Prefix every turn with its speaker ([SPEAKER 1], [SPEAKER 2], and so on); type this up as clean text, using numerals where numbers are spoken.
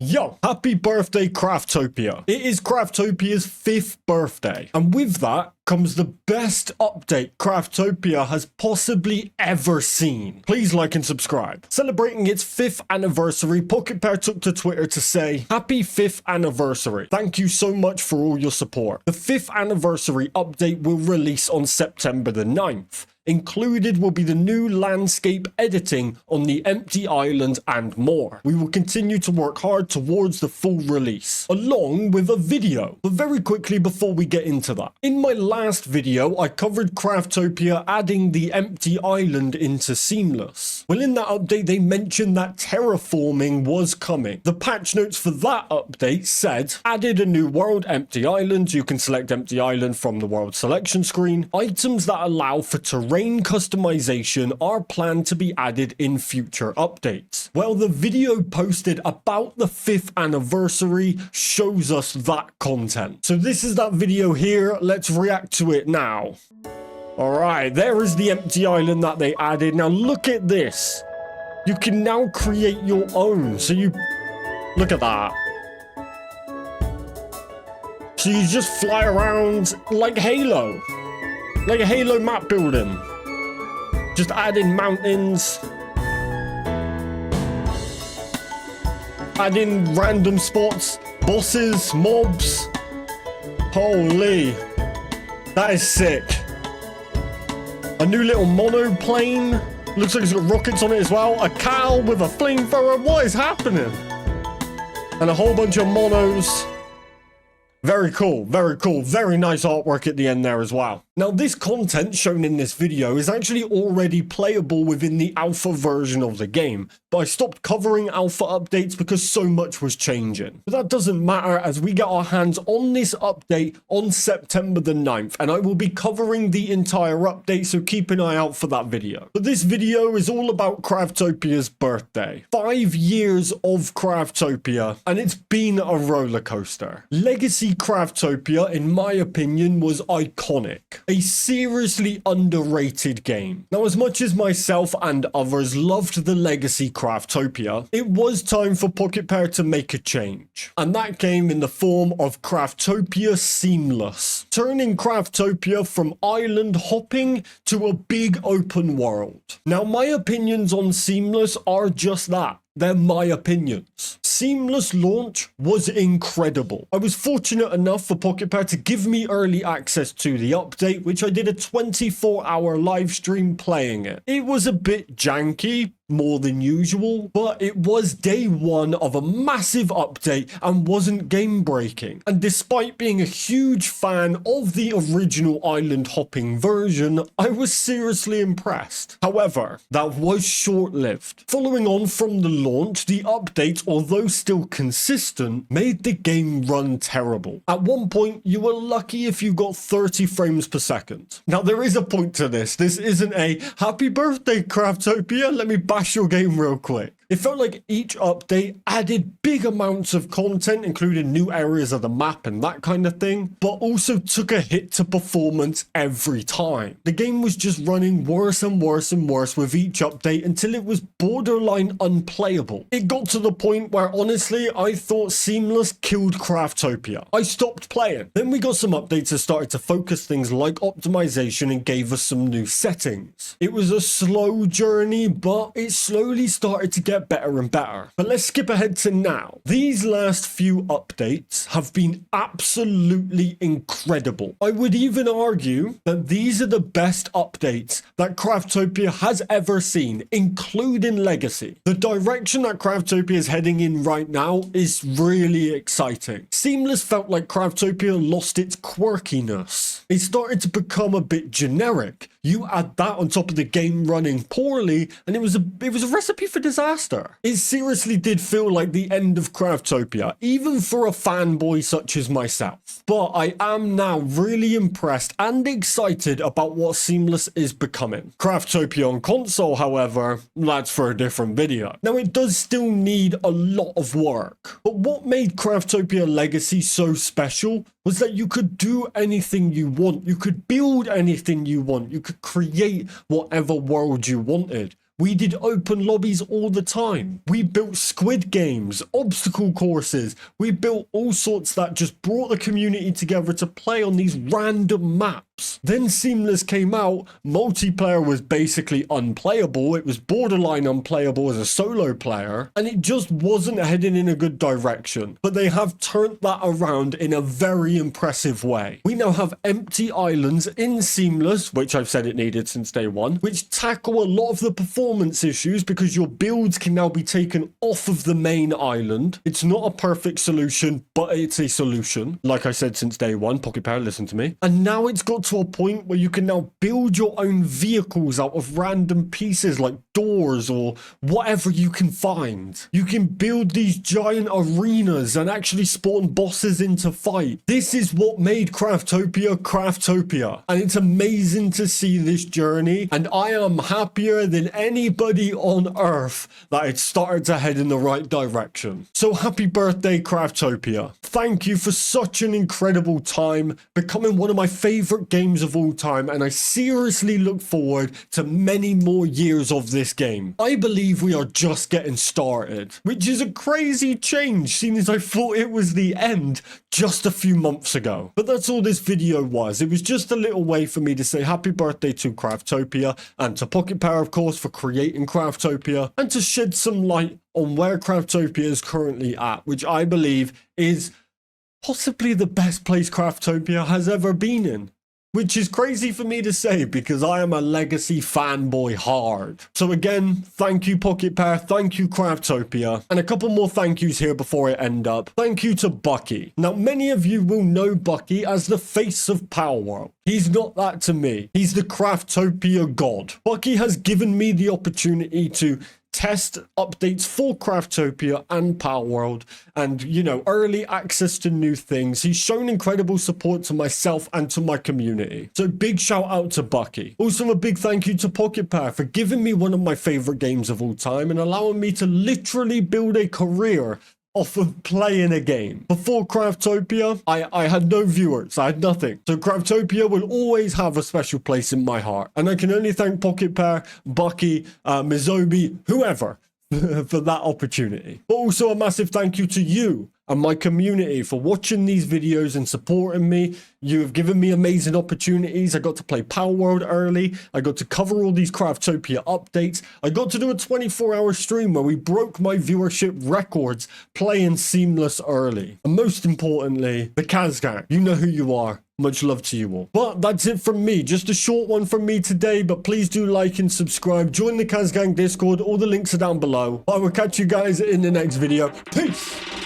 [SPEAKER 1] Yo, happy birthday Craftopia. It is Crafttopia's 5th birthday, and with that comes the best update Craftopia has possibly ever seen. Please like and subscribe. Celebrating its 5th anniversary, Pocketpair took to Twitter to say, "Happy 5th anniversary. Thank you so much for all your support. The 5th anniversary update will release on September the 9th. Included will be the new landscape editing on the empty island and more. We will continue to work hard towards the full release, along with a video." But very quickly before we get into that, in my last video I covered Craftopia adding the empty island into Seamless. Well, in that update they mentioned that terraforming was coming. The patch notes for that update said, added a new world, empty island. You can select empty island from the world selection screen. Items that allow for terrain customization are planned to be added in future updates. Well, the video posted about the 5th anniversary shows us that content. So this is that video here. Let's react to it now. Alright, there is the empty island that they added. Now look at this. You can now create your own. So you look at that. So you just fly around like Halo. Like a Halo map building. Just adding mountains. Adding random spots. Bosses, mobs. Holy. That is sick. A new little monoplane. Looks like it's got rockets on it as well. A cow with a flamethrower. What is happening? And a whole bunch of monos. Very cool, very cool. Very nice artwork at the end there as well. Now, this content shown in this video is actually already playable within the alpha version of the game, but I stopped covering alpha updates because so much was changing. But that doesn't matter as we get our hands on this update on September the 9th, and I will be covering the entire update, so keep an eye out for that video. But this video is all about Craftopia's birthday. 5 years of Craftopia, and it's been a roller coaster. Legacy Craftopia, in my opinion, was iconic. A seriously underrated game. Now, as much as myself and others loved the legacy Craftopia, it was time for Pocketpair to make a change. And that came in the form of Craftopia Seamless, turning Craftopia from island hopping to a big open world. Now, my opinions on Seamless are just that. They're my opinions. Seamless launch was incredible. I was fortunate enough for Pocketpair to give me early access to the update, which I did a 24-hour live stream playing it. It was a bit janky, more than usual, but it was day one of a massive update and wasn't game breaking. And despite being a huge fan of the original island hopping version, I was seriously impressed. However, that was short-lived. Following on from the launch, the update, although still consistent, made the game run terrible. At one point, you were lucky if you got 30 frames per second. Now, there is a point to this. This isn't a happy birthday, Craftopia. Let me bash your game real quick. It felt like each update added big amounts of content, including new areas of the map and that kind of thing, but also took a hit to performance every time. The game was just running worse and worse and worse with each update until it was borderline unplayable. It got to the point where honestly, I thought Seamless killed Craftopia. I stopped playing. Then we got some updates that started to focus things like optimization and gave us some new settings. It was a slow journey, but it slowly started to get better and better. But let's skip ahead to now. These last few updates have been absolutely incredible. I would even argue that these are the best updates that Craftopia has ever seen, including Legacy. The direction that Craftopia is heading in right now is really exciting. Seamless felt like Craftopia lost its quirkiness. It started to become a bit generic. You add that on top of the game running poorly, and it was a recipe for disaster. It seriously did feel like the end of Craftopia, even for a fanboy such as myself. But I am now really impressed and excited about what Seamless is becoming. Craftopia on console, however, that's for a different video. Now, it does still need a lot of work, but what made Craftopia Legacy so special was that you could do anything you want. You could build anything you want. You could create whatever world you wanted. We did open lobbies all the time. We built squid games, obstacle courses. We built all sorts that just brought the community together to play on these random maps. Then Seamless came out. Multiplayer was basically unplayable. It was borderline unplayable as a solo player, and it just wasn't heading in a good direction. But they have turned that around in a very impressive way. We now have empty islands in Seamless, which I've said it needed since day one, which tackle a lot of the performance issues because your builds can now be taken off of the main island. It's not a perfect solution, but it's a solution. Like I said since day one, Pocket Power, listen to me. And now it's got to a point where you can now build your own vehicles out of random pieces like doors or whatever you can find. You can build these giant arenas and actually spawn bosses into fight. This is what made Craftopia Crafttopia, and it's amazing to see this journey, and I am happier than anybody on earth that it started to head in the right direction. So happy birthday, Craftopia. Thank you for such an incredible time, becoming one of my favorite games of all time, and I seriously look forward to many more years of this game. I believe we are just getting started, which is a crazy change, seeing as I thought it was the end just a few months ago. But that's all this video was. It was just a little way for me to say happy birthday to Craftopia, and to Pocket Power, of course, for creating Craftopia, and to shed some light on where Craftopia is currently at, which I believe is possibly the best place Craftopia has ever been in. Which is crazy for me to say because I am a legacy fanboy hard. So again, thank you Pocket Power, thank you Craftopia, and a couple more thank yous here before I end up. Thank you to Bucky. Now many of you will know Bucky as the face of Power World. He's not that to me. He's the Craftopia god. Bucky has given me the opportunity to test updates for Craftopia and Power World, and you know, early access to new things. He's shown incredible support to myself and to my community, so big shout out to Bucky. Also a big thank you to Pocket Power for giving me one of my favorite games of all time and allowing me to literally build a career off of playing a game. Before Craftopia, I had no viewers, I had nothing. So Craftopia will always have a special place in my heart. And I can only thank Pocket Power, Bucky, Mizobi, whoever, for that opportunity. But also a massive thank you to you and my community for watching these videos and supporting me. You have given me amazing opportunities. I got to play Power World early. I got to cover all these Craftopia updates. I got to do a 24-hour stream where we broke my viewership records playing Seamless early. And most importantly, the Caztecx. You know who you are. Much love to you all. But that's it from me. Just a short one from me today, but please do like and subscribe. Join the Caztecx Discord. All the links are down below. I will catch you guys in the next video. Peace!